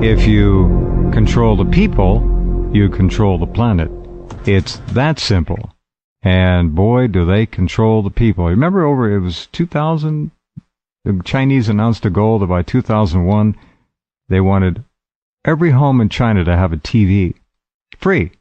If you control the people, you control the planet. It's that simple. And boy, do they control the people. Remember it was 2000, the Chinese announced a goal that by 2001, they wanted every home in China to have a TV. Free.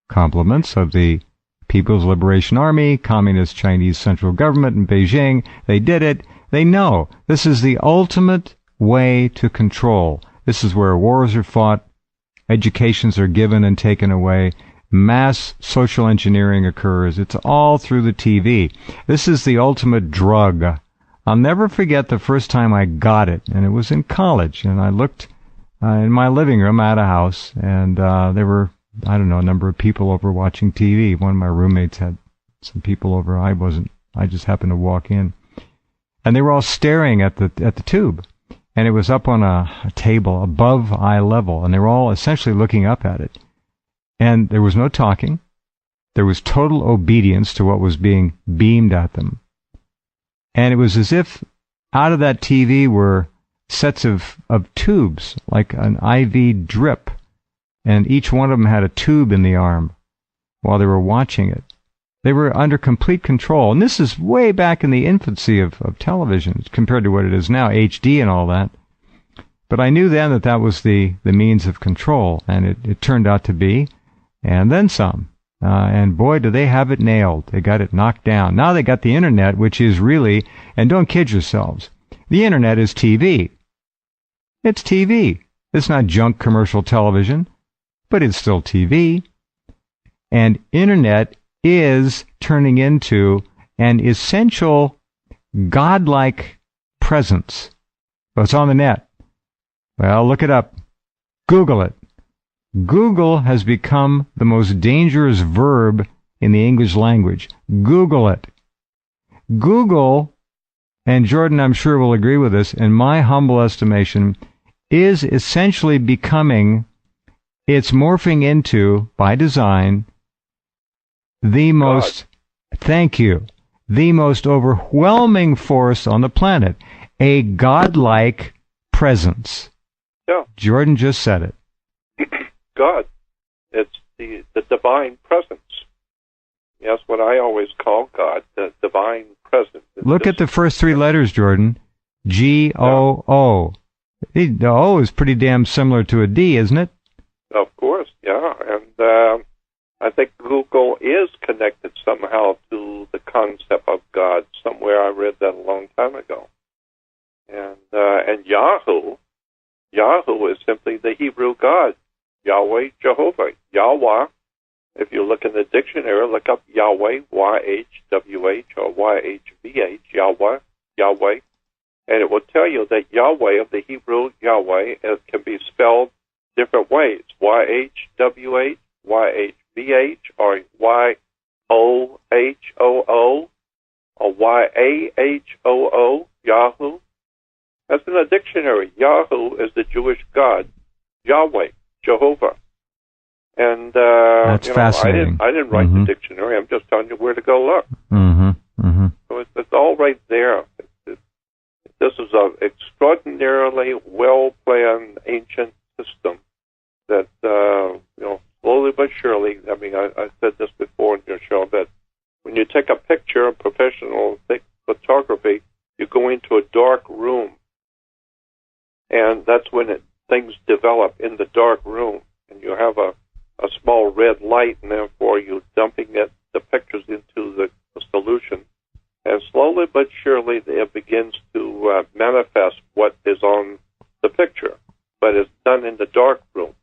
Compliments of the People's Liberation Army, Communist Chinese Central Government in Beijing. They did it. They know this is the ultimate way to control. This is where wars are fought, educations are given and taken away, mass social engineering occurs. It's all through the TV. This is the ultimate drug. I'll never forget the first time I got it, and it was in college, and I looked in my living room at a house, and there were, I don't know, a number of people over watching TV. One of my roommates had some people over. I just happened to walk in. And they were all staring at the tube. And it was up on a table above eye level, and they were all essentially looking up at it. And there was no talking. There was total obedience to what was being beamed at them. And it was as if out of that TV were sets of tubes, like an IV drip. And each one of them had a tube in the arm while they were watching it. They were under complete control. And this is way back in the infancy of television compared to what it is now, HD and all that. But I knew then that was the means of control, and it turned out to be, and then some. And boy, do they have it nailed. They got it knocked down. Now they got the Internet, which is really, and don't kid yourselves, the Internet is TV. It's TV. It's not junk commercial television, but it's still TV. And Internet is turning into an essential godlike presence. So it's on the net. Well, look it up. Google it. Google has become the most dangerous verb in the English language. Google it. Google, and Jordan I'm sure will agree with this, in my humble estimation, is essentially becoming, it's morphing into, by design, the most, thank you, the most overwhelming force on the planet, a godlike presence. Yeah. Jordan just said it. God. It's the divine presence. That's what I always call God, the divine presence. Look at the first three letters, Jordan. G-O-O. The O is pretty damn similar to a D, isn't it? Of course, yeah. And I think Google is connected somehow to the concept of God. Somewhere I read that a long time ago. And Yahoo is simply the Hebrew God. Yahweh, Jehovah, Yahweh. If you look in the dictionary, look up Yahweh, Y-H-W-H, or Y-H-V-H, Yahweh, and it will tell you that Yahweh, of the Hebrew Yahweh, can be spelled different ways. Y-H-W-H, Y-H-V-H, or Y-O-H-O-O, or Y-A-H-O-O, Yahoo. That's in a dictionary. Yahoo is the Jewish God, Yahweh, Jehovah. And that's fascinating. I didn't write the dictionary. I'm just telling you where to go look. So it's all right there. This is an extraordinarily well-planned ancient system that slowly but surely. I mean, I said this before in your show that when you take a picture of professional photography, you go into a dark room, and that's when things develop in the dark room, and you have a small red light, and therefore you're dumping the pictures into the solution. And slowly but surely it begins to manifest what is on the picture, but it's done in the dark room.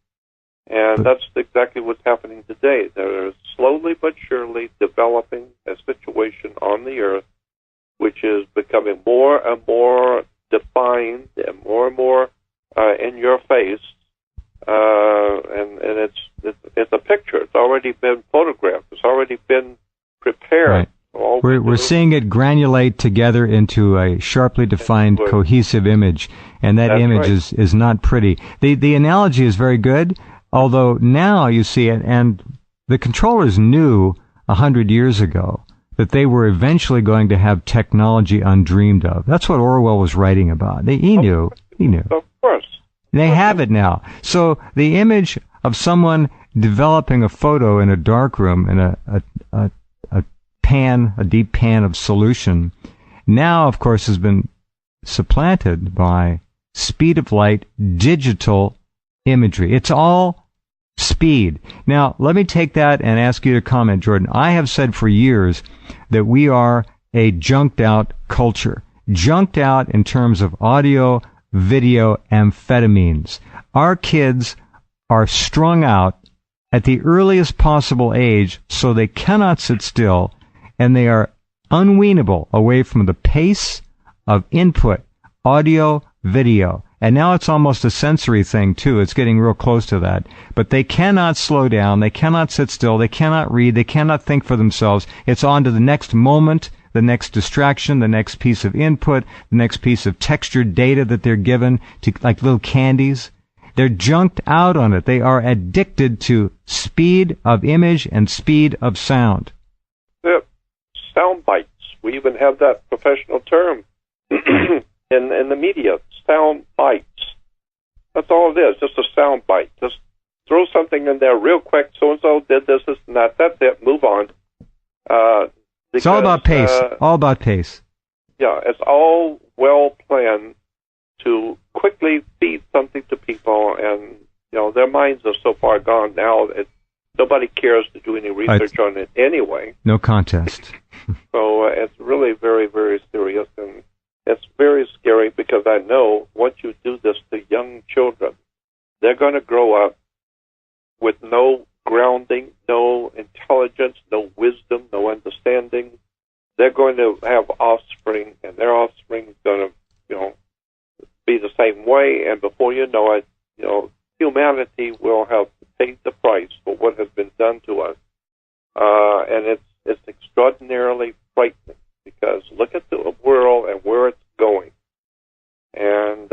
And that's exactly what's happening today. They're slowly but surely developing a situation on the Earth which is becoming more and more defined and more in your face. And it's a picture. It's already been photographed. It's already been prepared. Right. We're seeing it granulate together into a sharply defined, cohesive image, and that image is not pretty. The analogy is very good, although now you see it, and the controllers knew 100 years ago that they were eventually going to have technology undreamed of. That's what Orwell was writing about. He knew. Of course. They have it now. So the image of someone developing a photo in a dark room in a deep pan of solution, now, of course, has been supplanted by speed of light digital imagery. It's all speed. Now, let me take that and ask you to comment, Jordan. I have said for years that we are a junked out culture. Junked out in terms of audio, video, amphetamines. Our kids are strung out at the earliest possible age, so they cannot sit still, and they are unweanable away from the pace of input, audio, video. And now it's almost a sensory thing, too. It's getting real close to that. But they cannot slow down. They cannot sit still. They cannot read. They cannot think for themselves. It's on to the next moment, the next distraction, the next piece of input, the next piece of textured data that they're given, to like little candies. They're junked out on it. They are addicted to speed of image and speed of sound. Yeah. Sound bites. We even have that professional term in the media. Sound bites. That's all it is, just a sound bite. Just throw something in there real quick. So-and-so did this, and that. That's it. Move on. It's all about pace. All about pace. Yeah, it's all well planned to quickly feed something to people, and their minds are so far gone now. Nobody cares to do any research on it anyway. No contest. So it's really very, very serious, and it's very scary because I know once you do this to young children, they're going to grow up with no grounding, no intelligence, no wisdom, no understanding. They're going to have offspring, and their offspring is going to, be the same way, and before you know it, humanity will have paid the price for what has been done to us. And it's extraordinarily frightening because look at the world and where it's going. And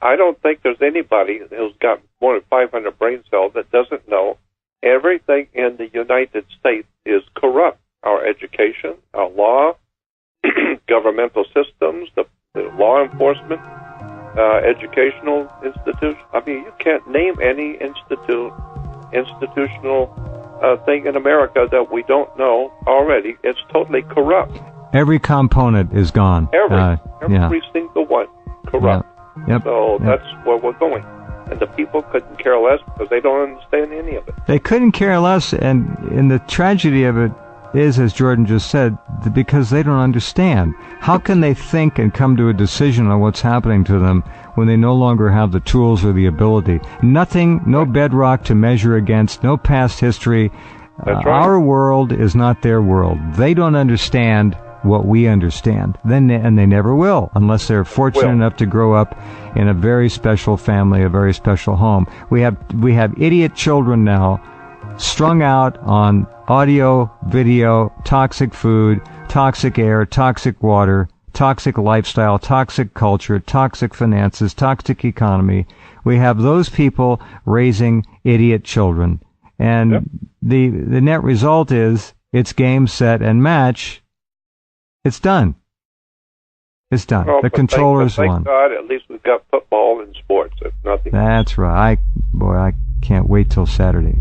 I don't think there's anybody who's got more than 500 brain cells that doesn't know everything in the United States is corrupt. Our education, our law, governmental systems, the law enforcement, educational institutions. I mean, you can't name any institutional thing in America that we don't know already. It's totally corrupt. Every component is gone. Every single one corrupt. Yep. So that's where we're going. And the people couldn't care less because they don't understand any of it. They couldn't care less, and the tragedy of it is, as Jordan just said, because they don't understand. How can they think and come to a decision on what's happening to them when they no longer have the tools or the ability? Nothing, no bedrock to measure against, no past history. That's right. Our world is not their world. They don't understand what we understand. And they never will, unless they're fortunate enough to grow up in a very special family, a very special home. We have idiot children now, strung out on audio, video, toxic food, toxic air, toxic water, toxic lifestyle, toxic culture, toxic finances, toxic economy. We have those people raising idiot children. And the net result is it's game, set, and match. It's done. It's done. Well, the controllers won. Thank God, at least we've got football and sports, if nothing. That's right. I can't wait till Saturday.